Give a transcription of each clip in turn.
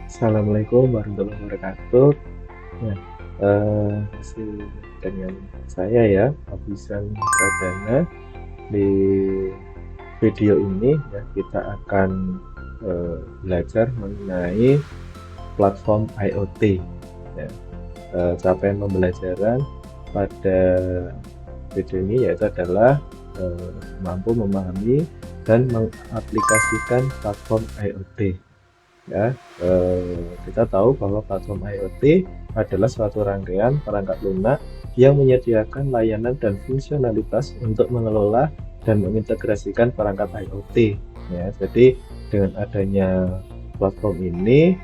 Assalamualaikum warahmatullahi wabarakatuh. Nah, masih dengan saya ya, Abisan Pradana. Di video ini ya kita akan belajar mengenai platform IoT. Ya, capaian pembelajaran pada video ini yaitu adalah mampu memahami dan mengaplikasikan platform IoT. Ya, kita tahu bahwa platform IoT adalah suatu rangkaian perangkat lunak yang menyediakan layanan dan fungsionalitas untuk mengelola dan mengintegrasikan perangkat IoT. Ya, jadi dengan adanya platform ini,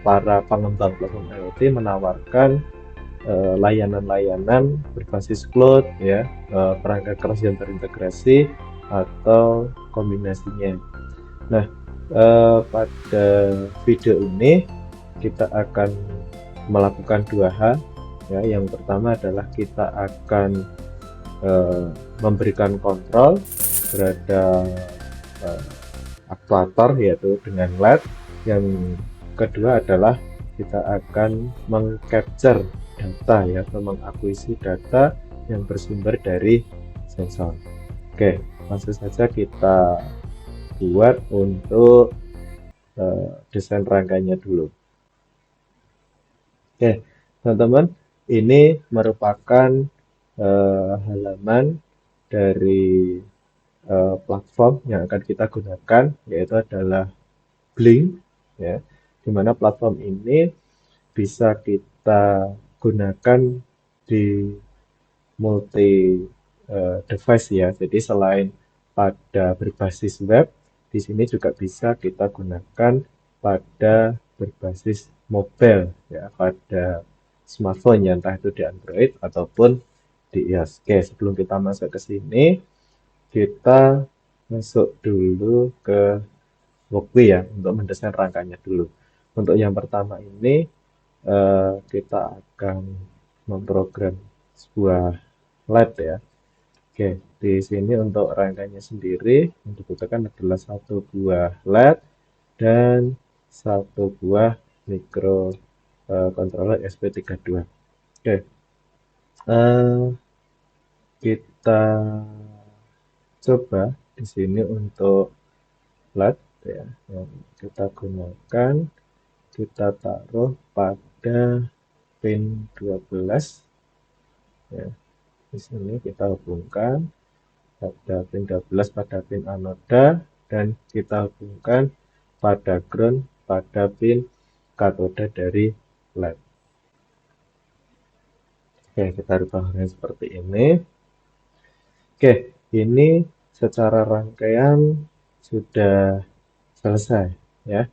para pengembang platform IoT menawarkan layanan-layanan berbasis cloud, ya, perangkat keras yang terintegrasi atau kombinasinya. Nah, pada video ini kita akan melakukan dua hal. Ya, yang pertama adalah kita akan memberikan kontrol terhadap aktuator yaitu dengan LED. Yang kedua adalah kita akan mengcapture data ya, atau mengakuisisi data yang bersumber dari sensor. Oke, langsung saja kita buat untuk desain rangkaiannya dulu. Oke, teman-teman, ini merupakan halaman dari platform yang akan kita gunakan, yaitu adalah Blink, ya, di mana platform ini bisa kita gunakan di multi device ya. Jadi selain pada berbasis web, di sini juga bisa kita gunakan pada berbasis mobile ya, pada smartphone ya, entah itu di Android ataupun di iOS. Oke, sebelum kita masuk ke sini, kita masuk dulu ke Workbee ya untuk mendesain rangkanya dulu. Untuk yang pertama ini kita akan memprogram sebuah LED ya. Oke, di sini untuk rangkanya sendiri yang dibutuhkan adalah satu buah LED dan satu buah micro controller SP32. Oke, kita coba di sini untuk LED ya, yang kita gunakan, kita taruh pada pin 12 ya. Di sini kita hubungkan pada pin 12 pada pin anoda, dan kita hubungkan pada ground pada pin katoda dari LED. Oke, kita rubah warnanya seperti ini. Oke, ini secara rangkaian sudah selesai ya.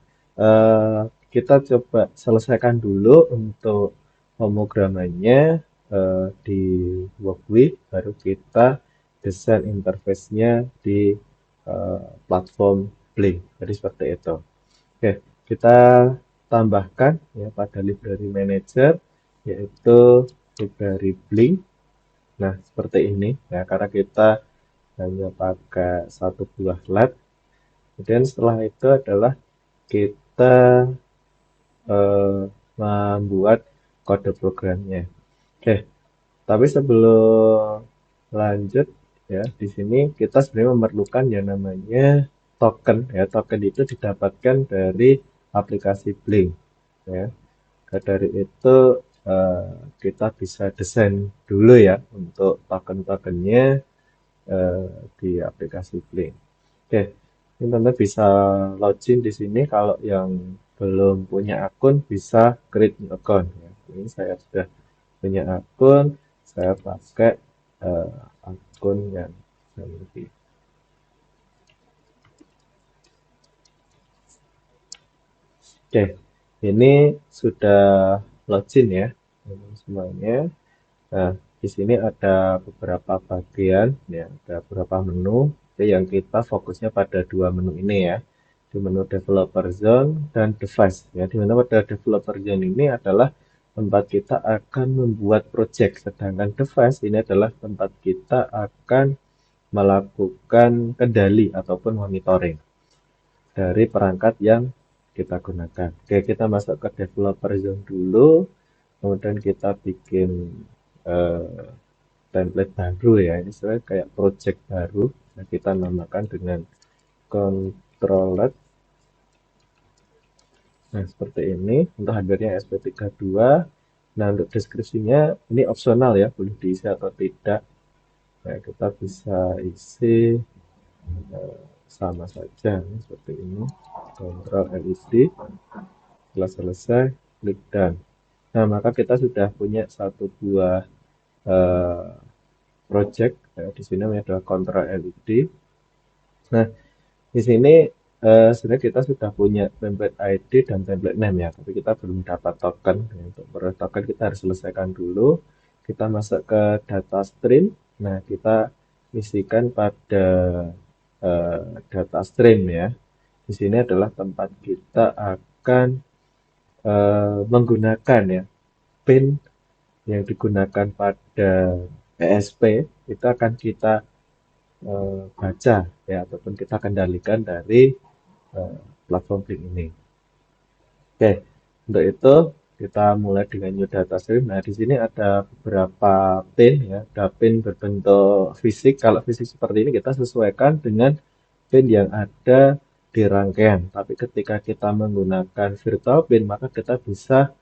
Kita coba selesaikan dulu untuk pemrogramannya di Workbee, baru kita desain interface-nya di platform Blink. Jadi seperti itu. Oke, kita tambahkan ya pada library manager, yaitu library Blink. Nah, seperti ini ya, karena kita hanya pakai satu buah LED. Kemudian setelah itu adalah kita membuat kode programnya. Oke, tapi sebelum lanjut ya, di sini kita sebenarnya memerlukan yang namanya token ya. Token itu didapatkan dari aplikasi Blink ya. Dari itu kita bisa desain dulu ya untuk token-tokennya di aplikasi Blink. Oke, ini teman-teman bisa login di sini. Kalau yang belum punya akun bisa create new account ya. Ini saya sudah punya akun, saya pakai akun yang saya miliki. Oke, ini sudah login ya semuanya. Nah, di sini ada beberapa bagian ya, ada beberapa menu. Jadi yang kita fokusnya pada dua menu ini ya, di menu developer zone dan device ya. Di mana pada developer zone ini adalah tempat kita akan membuat project, sedangkan device ini adalah tempat kita akan melakukan kendali ataupun monitoring dari perangkat yang kita gunakan. Oke, kita masuk ke developer zone dulu, kemudian kita bikin eh, template baru ya. Ini sebenarnya kayak project baru. Nah, kita namakan dengan controller. Nah, seperti ini untuk hardware-nya SP32. Nah, untuk deskripsinya ini opsional ya, boleh diisi atau tidak. Nah, kita bisa isi sama saja seperti ini. Kontrol LED. Setelah selesai, klik done. Nah, maka kita sudah punya satu buah eh, project. Di sini ada kontrol LED. Nah, di sini sebenarnya kita sudah punya template ID dan template name ya, tapi kita belum dapat token. Untuk peroleh token kita harus selesaikan dulu. Kita masuk ke data stream. Nah, kita isikan pada data stream ya. Di sini adalah tempat kita akan menggunakan ya pin yang digunakan pada ESP itu akan kita baca ya ataupun kita kendalikan dari platform Blink ini. Oke, untuk itu kita mulai dengan new data stream. Nah, di sini ada beberapa pin ya. Ada pin berbentuk fisik. Kalau fisik seperti ini kita sesuaikan dengan pin yang ada di rangkaian. Tapi ketika kita menggunakan virtual pin, maka kita bisa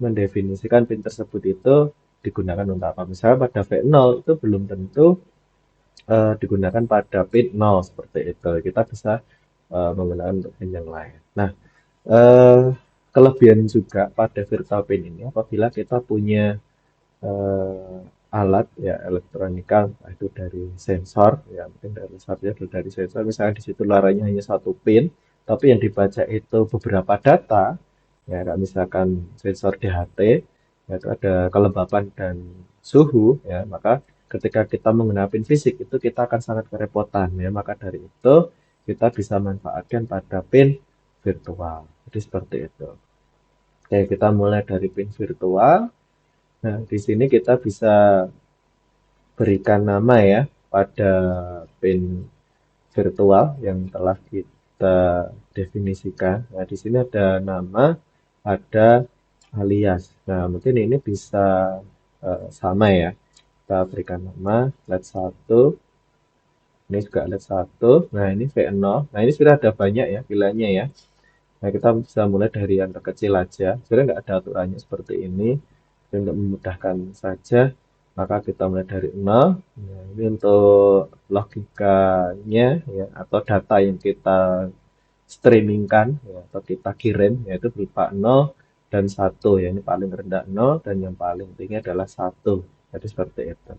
mendefinisikan pin tersebut itu digunakan untuk apa. Misalnya pada V0 itu belum tentu digunakan pada pin 0 seperti itu. Kita bisa menggunakan untuk pin yang lain. Nah, eh, kelebihan juga pada virtual pin ini apabila kita punya eh, alat ya elektronika itu dari sensor ya mungkin dari satunya dari sensor misalnya di situ laranya hanya satu pin tapi yang dibaca itu beberapa data ya kayak misalkan sensor DHT ya, itu ada kelembapan dan suhu ya maka ketika kita menggunakan pin fisik itu kita akan sangat kerepotan ya maka dari itu kita bisa manfaatkan pada pin virtual jadi seperti itu. Oke, kita mulai dari pin virtual. Nah, di sini kita bisa berikan nama ya pada pin virtual yang telah kita definisikan. Nah, di sini ada nama, ada alias. Nah, mungkin ini bisa sama ya. Kita berikan nama LED 1, ini juga LED 1. Nah, ini V0. Nah, ini sudah ada banyak ya pilihannya ya. Nah, kita bisa mulai dari yang terkecil aja. Sebenarnya nggak ada aturannya seperti ini. Jadi untuk memudahkan saja, maka kita mulai dari 0. Nah, ini untuk logikanya ya, atau data yang kita streamingkan ya, atau kita kirim, yaitu berupa 0 dan 1. Ya, ini paling rendah 0 dan yang paling tinggi adalah 1. Jadi seperti itu.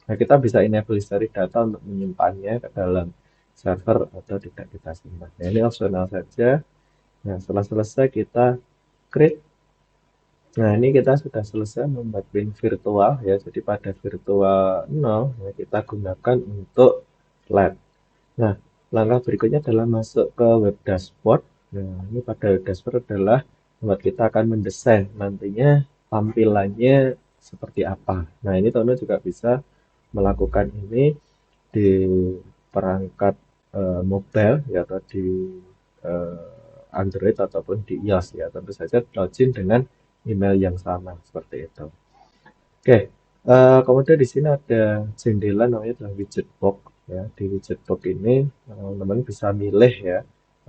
Nah, kita bisa enable history data untuk menyimpannya ke dalam server atau tidak kita simpan. Nah, ini opsional saja. Nah, setelah selesai kita create. Nah, ini kita sudah selesai membuat pin virtual ya. Jadi pada virtual 0 ya, kita gunakan untuk LED. Nah, langkah berikutnya adalah masuk ke web dashboard. Nah, ini pada web dashboard adalah tempat kita akan mendesain nantinya tampilannya seperti apa. Nah, ini teman-teman juga bisa melakukan ini di perangkat mobile ya atau di eh, Android ataupun di iOS ya tentu saja login dengan email yang sama seperti itu. Oke, kemudian di sini ada jendela namanya adalah widget box ya. Di widget box ini teman-teman bisa milih ya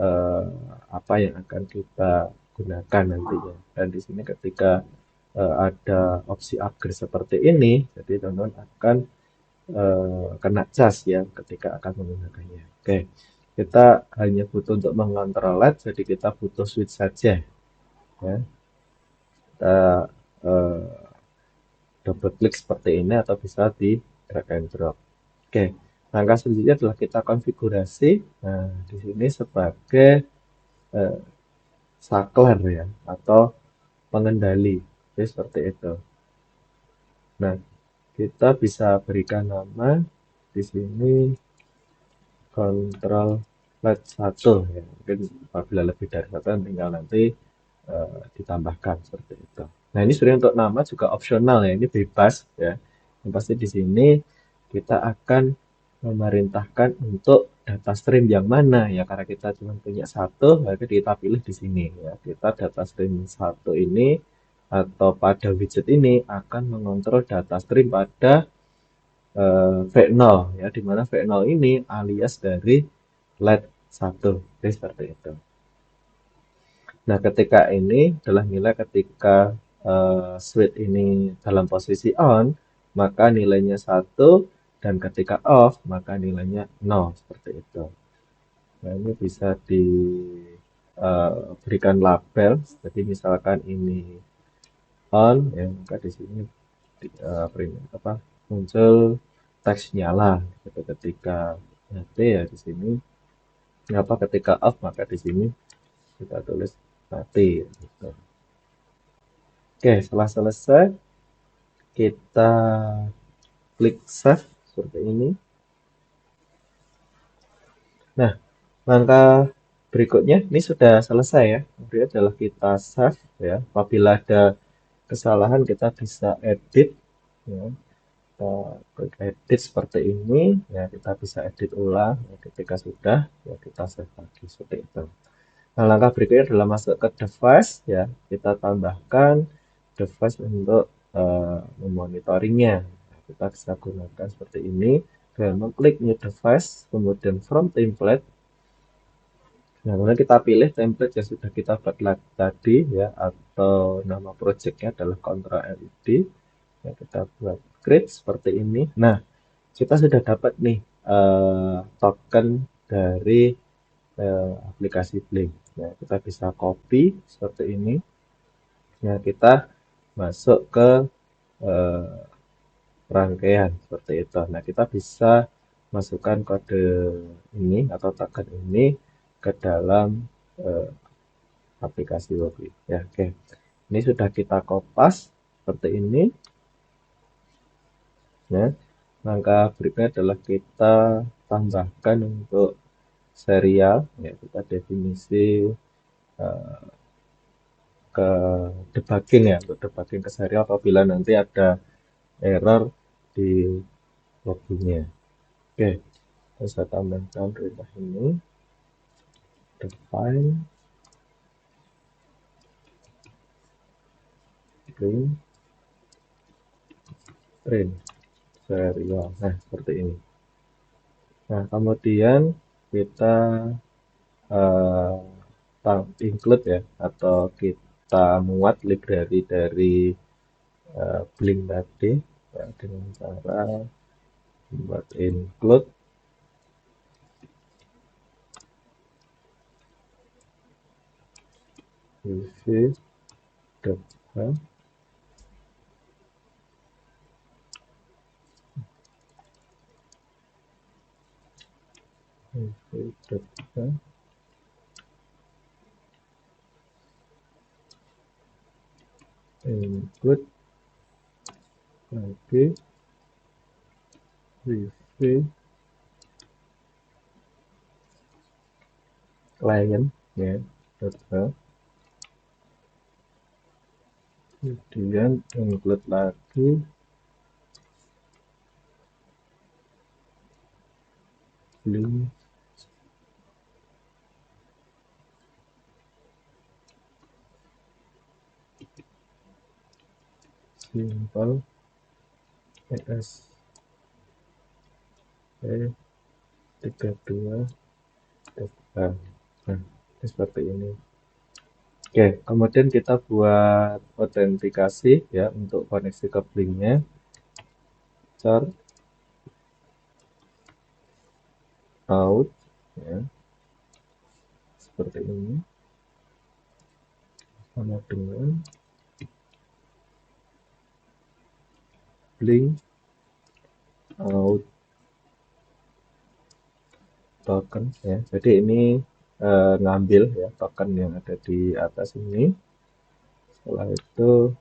eh, apa yang akan kita gunakan nantinya. Dan di sini ketika ada opsi upgrade seperti ini, jadi teman-teman akan kena cas ya ketika akan menggunakannya. Oke, kita hanya butuh untuk mengontrol LED, jadi kita butuh switch saja ya. Kita eh, double klik seperti ini atau bisa di drag and drop. Oke, langkah selanjutnya adalah kita konfigurasi. Nah, di sini sebagai eh, saklar ya atau pengendali. Jadi seperti itu. Nah, kita bisa berikan nama di sini kontrol LED 1 ya. Mungkin apabila lebih dari satu tinggal nanti ditambahkan seperti itu. Nah, ini sebenarnya untuk nama juga opsional ya. Ini bebas ya. Yang pasti di sini kita akan memerintahkan untuk data stream yang mana ya, karena kita cuma punya satu, maka kita pilih di sini ya. Kita data stream satu ini atau pada widget ini akan mengontrol data stream pada V0 ya, di mana V0 ini alias dari LED 1. Jadi seperti itu. Nah, ketika ini adalah nilai ketika switch ini dalam posisi on, maka nilainya 1, dan ketika off, maka nilainya 0, seperti itu. Nah, ini bisa diberikan label, jadi misalkan ini on, ya maka di sini muncul teks nyala, gitu. Ketika mati ya di sini, ketika off maka di sini kita tulis mati. Gitu. Oke, setelah selesai kita klik save seperti ini. Nah, langkah berikutnya ini sudah selesai ya. Kemudian adalah kita save ya. Apabila ada kesalahan kita bisa edit ya. Kita klik edit seperti ini ya, kita bisa edit ulang ya, ketika sudah ya kita save lagi seperti itu. Nah, langkah berikutnya adalah masuk ke device ya. Kita tambahkan device untuk memonitoringnya. Nah, kita bisa gunakan seperti ini dengan mengklik new device, kemudian from template. Nah, kemudian kita pilih template yang sudah kita buat tadi ya, atau nama projectnya adalah Control LED. Ya, kita buat create seperti ini. Nah, kita sudah dapat nih token dari aplikasi Blink. Nah, kita bisa copy seperti ini. Nah, kita masuk ke eh, rangkaian seperti itu. Nah, kita bisa masukkan kode ini atau token ini ke dalam eh, aplikasi Wobi. Ya, oke. Ini sudah kita kopas seperti ini. Ya. Langkah berikutnya adalah kita tambahkan untuk serial. Ya, kita definisi eh, ke debugging ya, untuk debugging ke serial apabila nanti ada error di lognya. Oke, saya tambahkan perintah ini, define print serial. Nah, seperti ini. Nah, kemudian kita include ya, atau kita muat library dari Blink tadi ya, dengan cara membuat include wifi data include lagi wifi client ya, data, kemudian include lagi link simple ES 32 nah, seperti ini. Oke, kemudian kita buat autentikasi ya untuk koneksi ke Blinknya. Char out ya, seperti ini, sama dengan Blink out token ya. Jadi ini ngambil ya token yang ada di atas ini. Setelah itu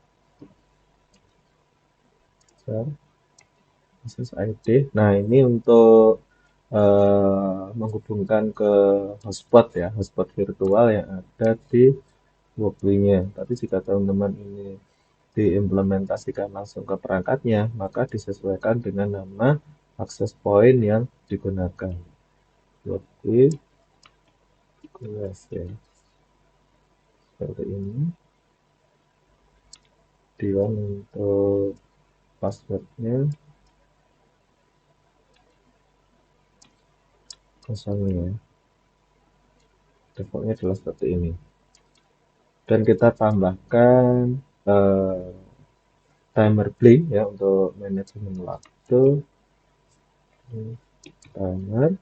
char khusus ID. Nah, ini untuk menghubungkan ke hotspot ya, hotspot virtual yang ada di Wobbly-nya. Tapi jika teman-teman ini diimplementasikan langsung ke perangkatnya, maka disesuaikan dengan nama akses point yang digunakan. Login ya, seperti ini. Kemudian untuk passwordnya kosong ya, defaultnya adalah seperti ini. Dan kita tambahkan timer blink ya untuk manajemen waktu. Timer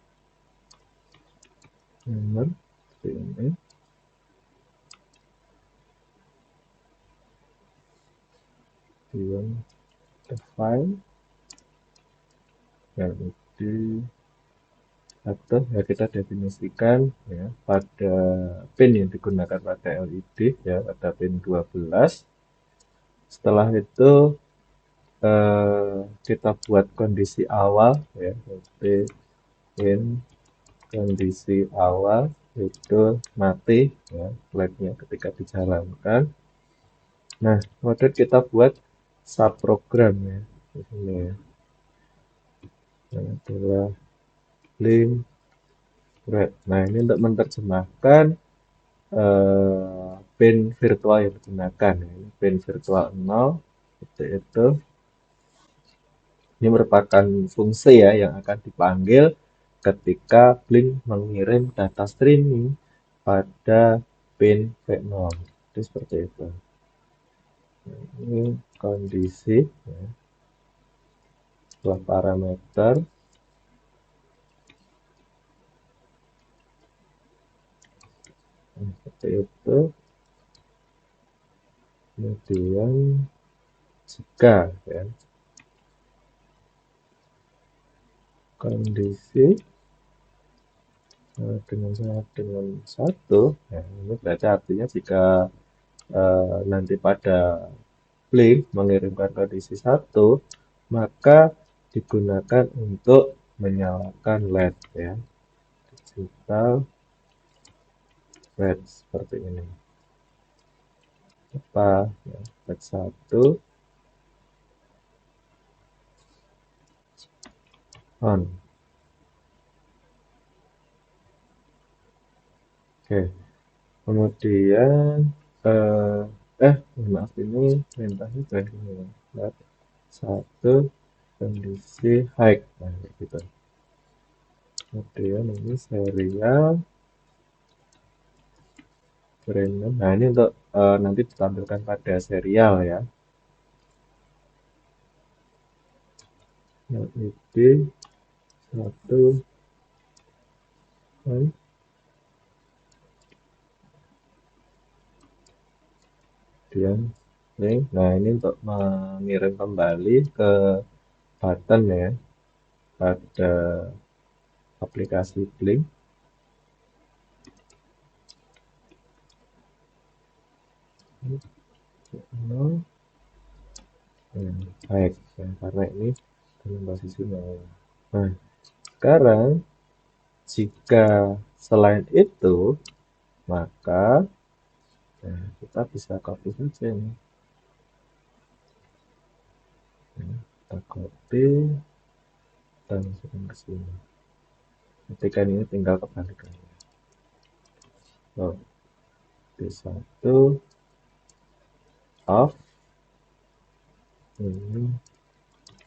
seperti ini. Kemudian define yang di atau ya kita definisikan ya pada pin yang digunakan pada LED ya, pada pin 12. Setelah itu kita buat kondisi awal ya, seperti pin kondisi awal itu mati ya, flag-nya ketika dijalankan. Nah, kemudian kita buat subprogram ya di sini ya. Yang adalah link red. Nah, ini untuk menerjemahkan pin virtual yang digunakan ya. Pin virtual 0 seperti itu. Ini merupakan fungsi ya yang akan dipanggil ketika Blink mengirim data streaming pada pin V0. Jadi seperti itu. Ini kondisi ya, setelah parameter seperti itu. Kemudian jika ya, kondisi dengan satu ya, ini berarti artinya jika nanti pada Blink mengirimkan kondisi satu, maka digunakan untuk menyalakan LED ya, digital LED seperti ini. Apa ya, LED 1 on. Oke, kemudian maaf, ini perintahnya bukan gini ya. LED 1 kondisi high, nah gitu. Kemudian ini serial random. Nah, ini untuk nanti ditampilkan pada serial ya. LED 1 on. Kemudian link. Nah, ini untuk mengirim kembali ke button ya pada aplikasi Blink. Baik ya, karena ini dalam posisi nol. Nah, sekarang jika selain itu, maka kita bisa copy saja nih. Kita copy dan masukkan ke sini. Ketika ini tinggal kebalikannya. So, D1 off, ini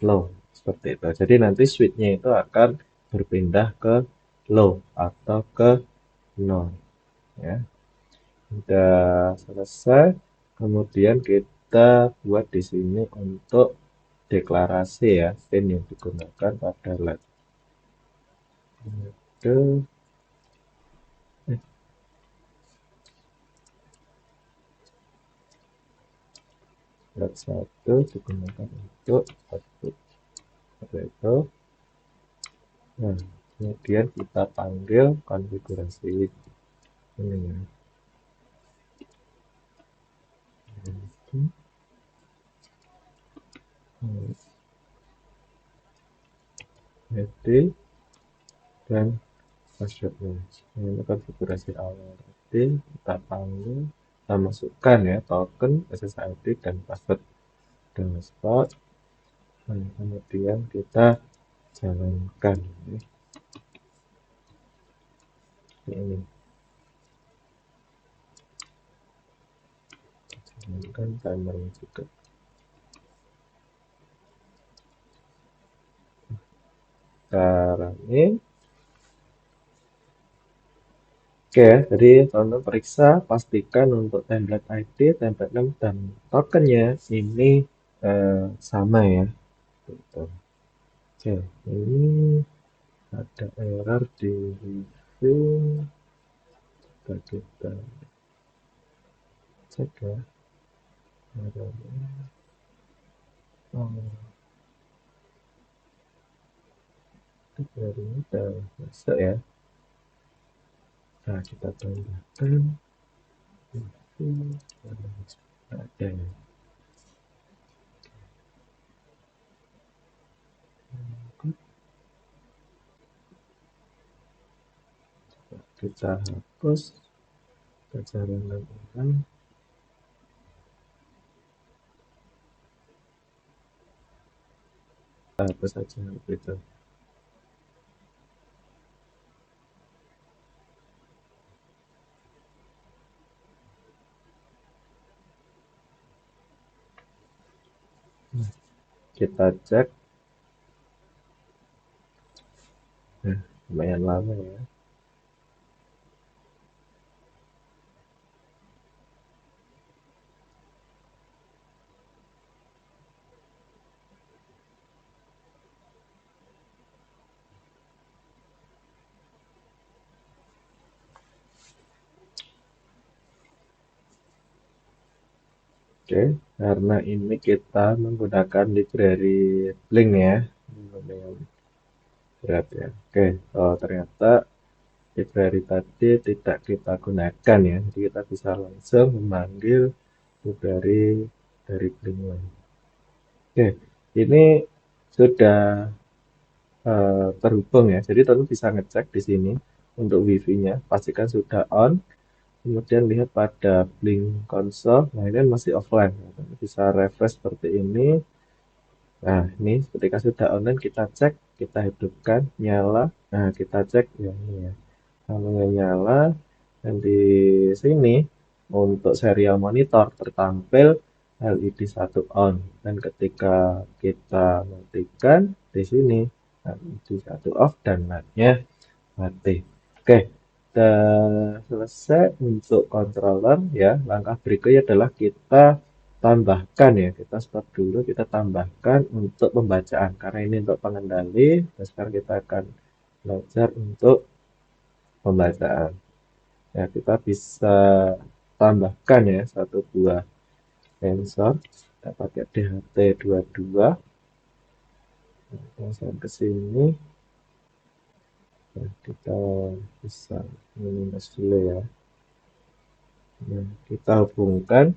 low, seperti itu. Jadi nanti switch-nya itu akan berpindah ke low atau ke 0 ya. Sudah selesai. Kemudian kita buat di sini untuk deklarasi ya pin yang digunakan pada LED. Itu LED 1 digunakan untuk output seperti itu. Nah, kemudian kita panggil konfigurasi ini ya. Heading dan passwordnya. Ini konfigurasi awal. Jadi kita panggil, kita masukkan ya token, SSID dan password download. Nah, kemudian kita jalankan ini, jalankan timernya juga. Sekarang ini oke, jadi teman-teman periksa, pastikan untuk template ID, template name, dan tokennya ini sama ya. Gitu. Oke, ini ada error di review. Kita cek ya. Errornya. Oh, itu dari ini udah masuk ya. Nah, kita tambahkan. Ada ya. Kita hapus perjalanan orang, hapus saja gitu. Kita cek, nah, lumayan lama ya. Oke, karena ini kita menggunakan library Blink ya, lumayan berat ya. Oke, oh, ternyata library tadi tidak kita gunakan ya, jadi kita bisa langsung memanggil library dari Blink lain. Oke, ini sudah terhubung ya, jadi teman bisa ngecek di sini untuk wifi-nya, pastikan sudah on. Kemudian lihat pada Blink Console, nah ini masih offline. Bisa refresh seperti ini. Nah, ini ketika sudah online kita cek, kita hidupkan, nyala. Nah, kita cek ya ini ya. Namanya nyala dan di sini untuk serial monitor tertampil LED 1 on dan ketika kita matikan di sini LED 1 off dan LED-nya mati. Oke, dan selesai untuk controller ya. Langkah berikutnya adalah kita tambahkan ya. Kita stop dulu, kita tambahkan untuk pembacaan karena ini untuk pengendali. Dan sekarang kita akan belajar untuk pembacaan. Ya, kita bisa tambahkan ya satu buah sensor. Kita pakai DHT22. Langsung ke sini. Nah, kita bisa minus dulu ya. Nah, kita hubungkan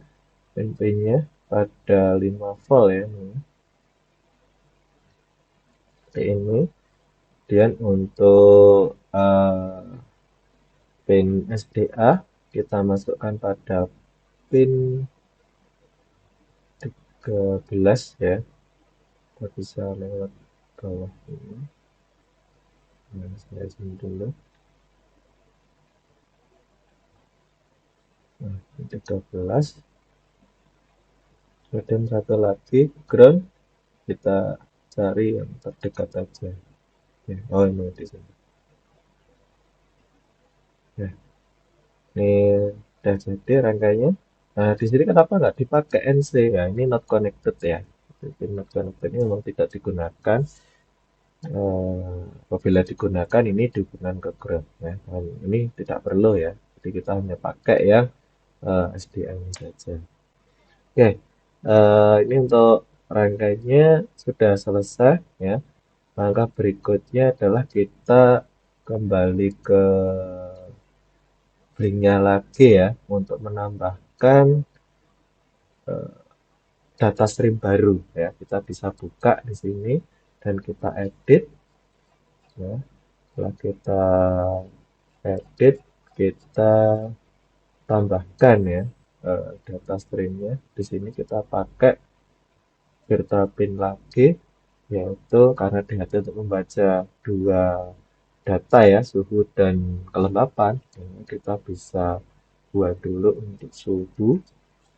pin-pinnya pada 5 volt ya. Ini. Kemudian untuk pin SDA kita masukkan pada pin 13 ya. Kita bisa lewat bawah ini. Nah, saya zoom dulu. Nah, 13. Kemudian satu lagi ground, kita cari yang terdekat aja. Ya, oh ini di sini. Ya, ini udah jadi rangkainya. Nah, di sini kenapa nggak dipakai NC ya? Ini not connected ya. Jadi not connected ini memang tidak digunakan. Apabila digunakan ini dihubungkan ke ground ya. Dan ini tidak perlu ya. Jadi kita hanya pakai yang SDM saja. Oke, ini untuk rangkainya sudah selesai ya. Langkah berikutnya adalah kita kembali ke linknya lagi ya untuk menambahkan data stream baru ya. Kita bisa buka di sini dan kita edit ya. Setelah kita edit, kita tambahkan ya data streamnya. Di sini kita pakai virtual pin lagi. yaitu karena DHT untuk membaca dua data ya, suhu dan kelembapan, ya, kita bisa buat dulu untuk suhu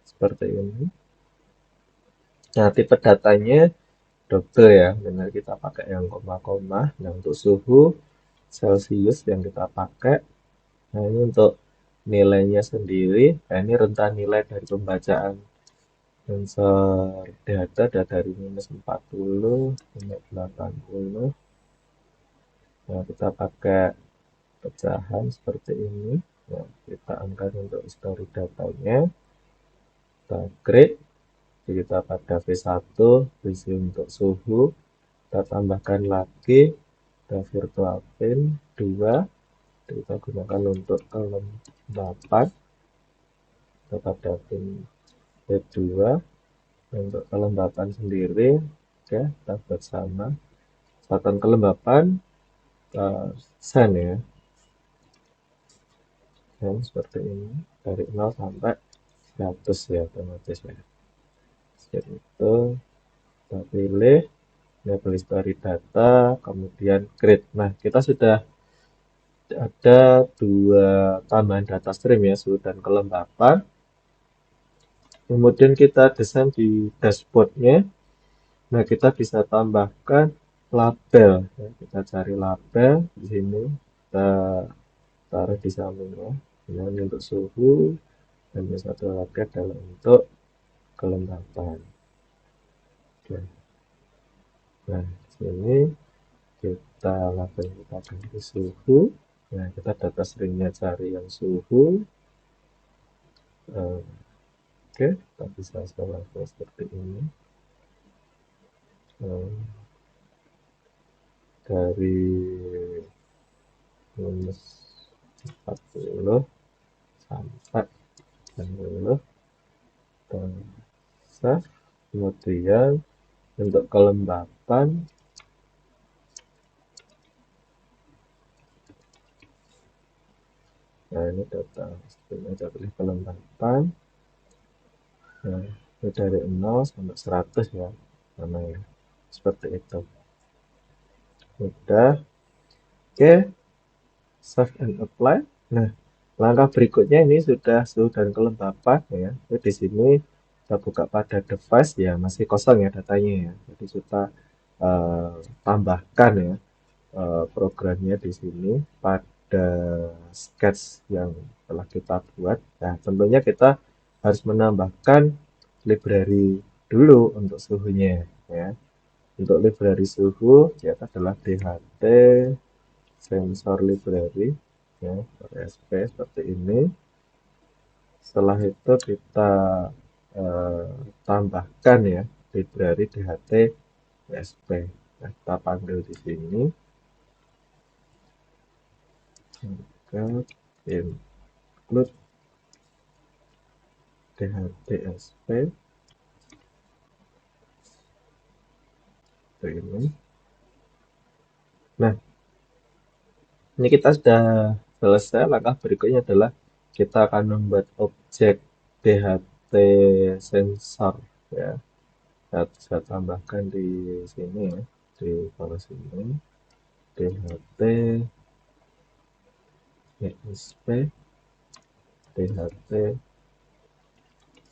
seperti ini. Nah, tipe datanya double ya, dengan kita pakai yang koma-koma. Nah, untuk suhu Celsius yang kita pakai. Nah, ini untuk nilainya sendiri. Nah, ini rentang nilai dari pembacaan sensor data ada dari -40 sampai 80. Nah, kita pakai pecahan seperti ini. Nah, kita angkat untuk histori datanya. Kita create. Kita pada V1 isi untuk suhu. Kita tambahkan lagi. Kita virtual pin 2. Kita gunakan untuk kelembapan. Kita pada pin V2. Untuk kelembapan sendiri, oke, kita buat sama. Satuan kelembapan, sen ya. Sen seperti ini. Dari 0 sampai 100 ya, otomatis ya. Jadi itu, kita pilih, label history data, kemudian create. Nah, kita sudah ada dua tambahan data stream ya, suhu dan kelembapan. Kemudian kita desain di dashboardnya. Nah, kita bisa tambahkan label. Ya, kita cari label di sini. Kita taruh di sampingnya. Ini untuk suhu. Dan yang satu lagi adalah untuk kelembapan. Oke. Nah, di sini kita label kita ganti suhu. Nah, kita data stringnya cari yang suhu. Oke, kita bisa label seperti ini. Dari -40 sampai 60 bisa. Kemudian untuk kelembapan, nah ini data sebenarnya pilih kelembapan. Nah, ini dari 0 sampai 100 ya, namanya seperti itu. Udah. Oke, save and apply. Nah, langkah berikutnya ini sudah suhu dan kelembapan ya. Jadi di sini kita buka pada device ya, masih kosong ya datanya ya. Jadi kita tambahkan ya programnya di sini pada sketch yang telah kita buat. Nah, tentunya kita harus menambahkan library dulu untuk suhunya ya. Untuk library suhu yaitu adalah DHT sensor library ya, SP seperti ini. Setelah itu kita tambahkan ya library DHT SP. Nah, kita panggil di sini include DHT-SP ini. Nah, ini kita sudah selesai. Langkah berikutnya adalah kita akan membuat objek DHT sensor ya. Saya tambahkan di sini ya, di bawah sini DHT ESP DHT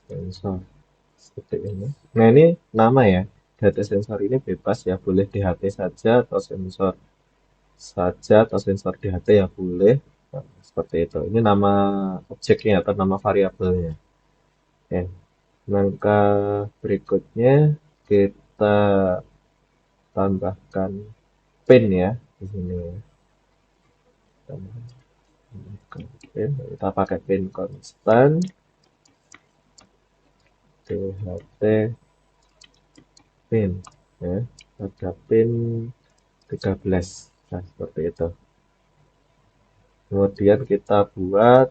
sensor seperti ini. Nah, ini nama ya. DHT sensor ini bebas ya, boleh DHT saja atau sensor saja atau sensor DHT ya boleh. Nah, seperti itu. Ini nama objeknya atau nama variabelnya. Oke. Langkah berikutnya kita tambahkan pin ya di sini. Kita pakai pin konstan DHT pin ya. Ada pin 13. Nah, seperti itu. Kemudian kita buat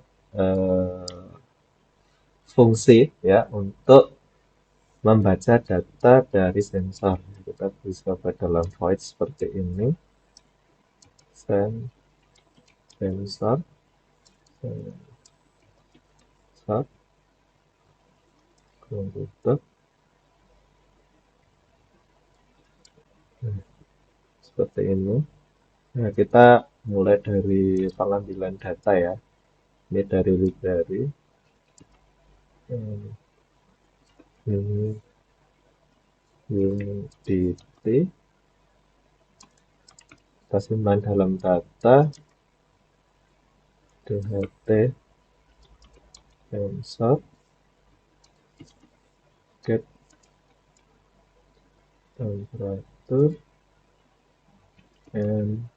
fungsi ya untuk membaca data dari sensor. Kita bisa buat dalam void seperti ini. Sensor tutup. seperti ini. Nah, kita mulai dari pengambilan data ya. Ini dari library. Ini UDT. Kita simpan dalam data DHT sensor get temperature and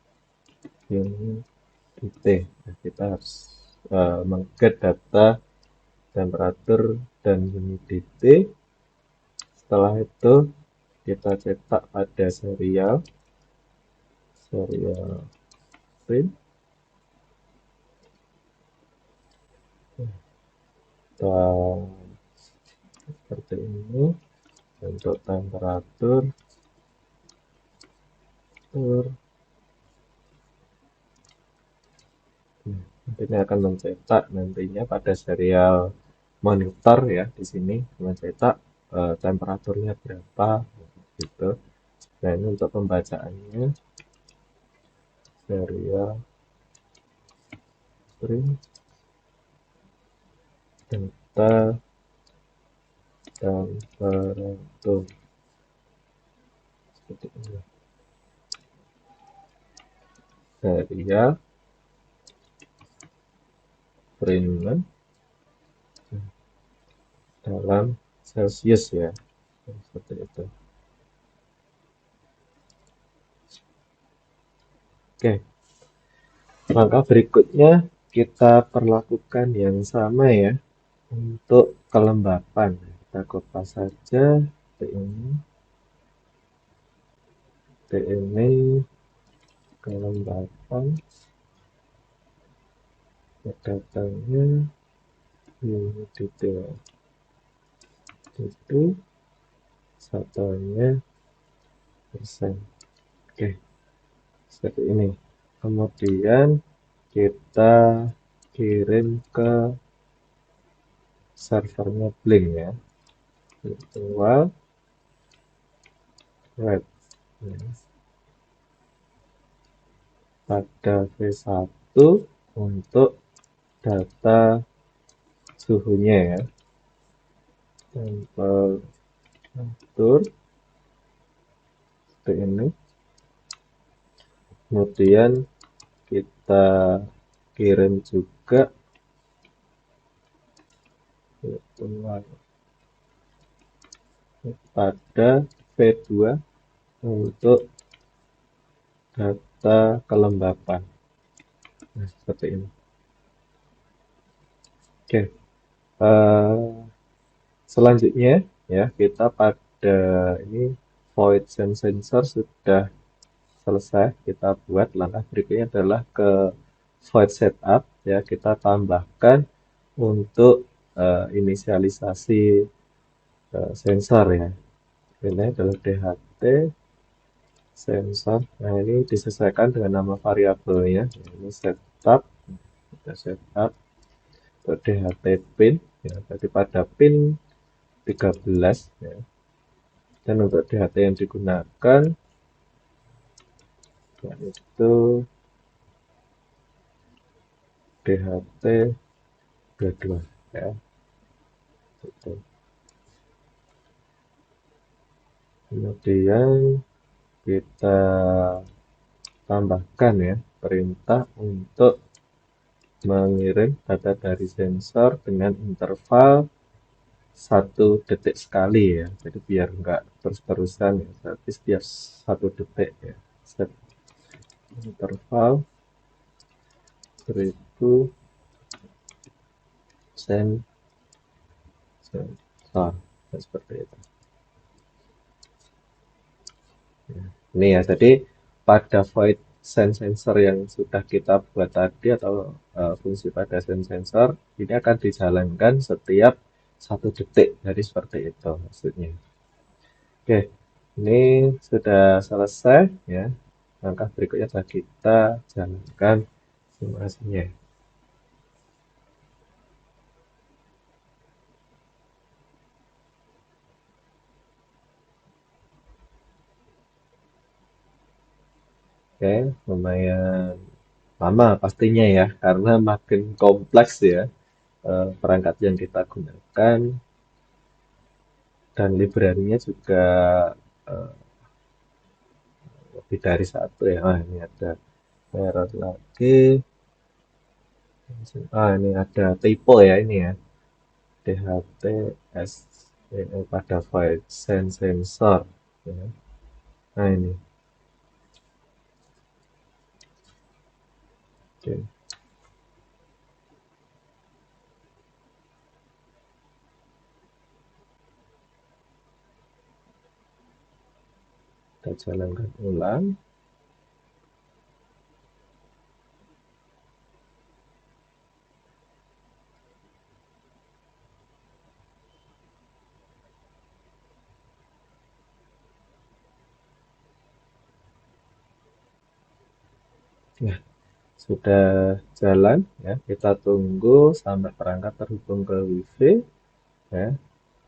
humidity. Nah, kita harus mengget data temperatur dan humidity. Setelah itu kita cetak pada serial print dan seperti ini untuk temperatur. Ini akan mencetak nantinya pada serial monitor ya, di sini mencetak temperaturnya berapa gitu. Nah, ini untuk pembacaannya serial print data temperatur seperti ini. Serial print dalam Celsius ya, seperti itu. Oke, langkah berikutnya kita perlakukan yang sama ya untuk kelembapan. Kita kopas saja ini kelembapan datanya ini detail itu satunya persen. Oke, seperti ini. Kemudian kita kirim ke servernya Blink ya, virtual web pada V1 untuk data suhunya ya, temperatur seperti ini. Kemudian kita kirim juga pada V2 untuk data kelembapan. Nah, seperti ini. Oke. Selanjutnya ya, kita pada ini void sensor sudah selesai kita buat. Langkah berikutnya adalah ke void setup ya, kita tambahkan untuk inisialisasi sensor ya. Ini adalah DHT sensor. Nah, ini disesuaikan dengan nama variabelnya. Ini setup, kita setup untuk DHT pin ya, jadi pada pin 13 ya. Dan untuk DHT yang digunakan yaitu DHT 22 ya. Gitu. Kemudian kita tambahkan ya perintah untuk mengirim data dari sensor dengan interval 1 detik sekali ya, jadi biar enggak terus-terusan ya, tapi setiap 1 detik ya. Set interval 1000 sensor seperti itu ya. Ini ya, jadi pada void sensor yang sudah kita buat tadi atau fungsi pada sensor ini akan dijalankan setiap 1 detik, jadi seperti itu maksudnya. Oke, ini sudah selesai ya. Langkah berikutnya adalah kita jalankan simulasinya. Oke, lumayan lama pastinya ya, karena makin kompleks ya perangkat yang kita gunakan dan library-nya juga eh, lebih dari satu ya. Ah, ini ada error lagi. Ah, ini ada typo ya ini ya. DHT pada file sensor. Ya. Nah ini, oke, kita jalankan ulang. Ya, sudah jalan ya. Kita tunggu sampai perangkat terhubung ke WiFi ya.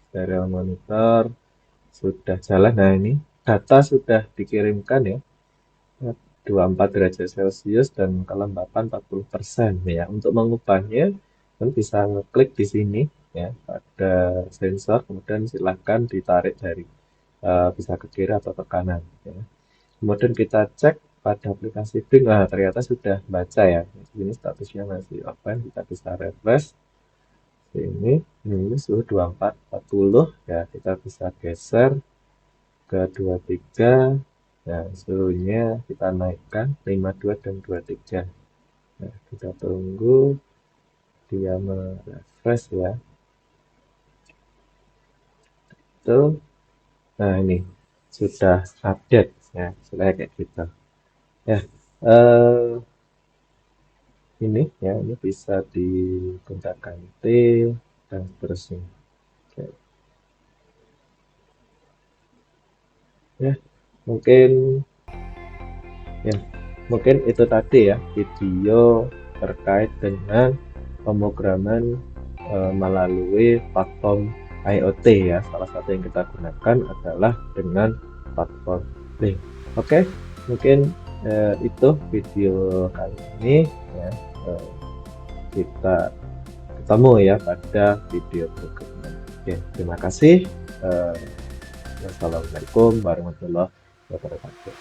Serial monitor sudah jalan. Nah ini data sudah dikirimkan ya. 24 derajat Celcius dan kelembapan 40% ya. Untuk mengubahnya, kan bisa ngeklik di sini ya, pada sensor, kemudian silakan ditarik dari bisa ke kiri atau ke kanan ya. Kemudian kita cek pada aplikasi Blink, nah ternyata sudah baca ya. Ini statusnya masih open, kita bisa refresh ini suhu 24-40 ya, kita bisa geser ke 23. Nah, suhunya kita naikkan 52 dan 23. Nah, kita tunggu dia merefresh ya. Itu, nah ini sudah update ya, sudah kayak gitu. Ya, eh, ini ya, ini bisa digonta-ganti dan seterusnya. Oke. Ya, mungkin ya, mungkin itu tadi ya video terkait dengan pemrograman melalui platform IoT ya. Salah satu yang kita gunakan adalah dengan platform Blink. Oke, mungkin itu video kali ini ya. Eh, kita ketemu ya pada video berikutnya. Oke, terima kasih. Eh, Wassalamualaikum warahmatullahi wabarakatuh.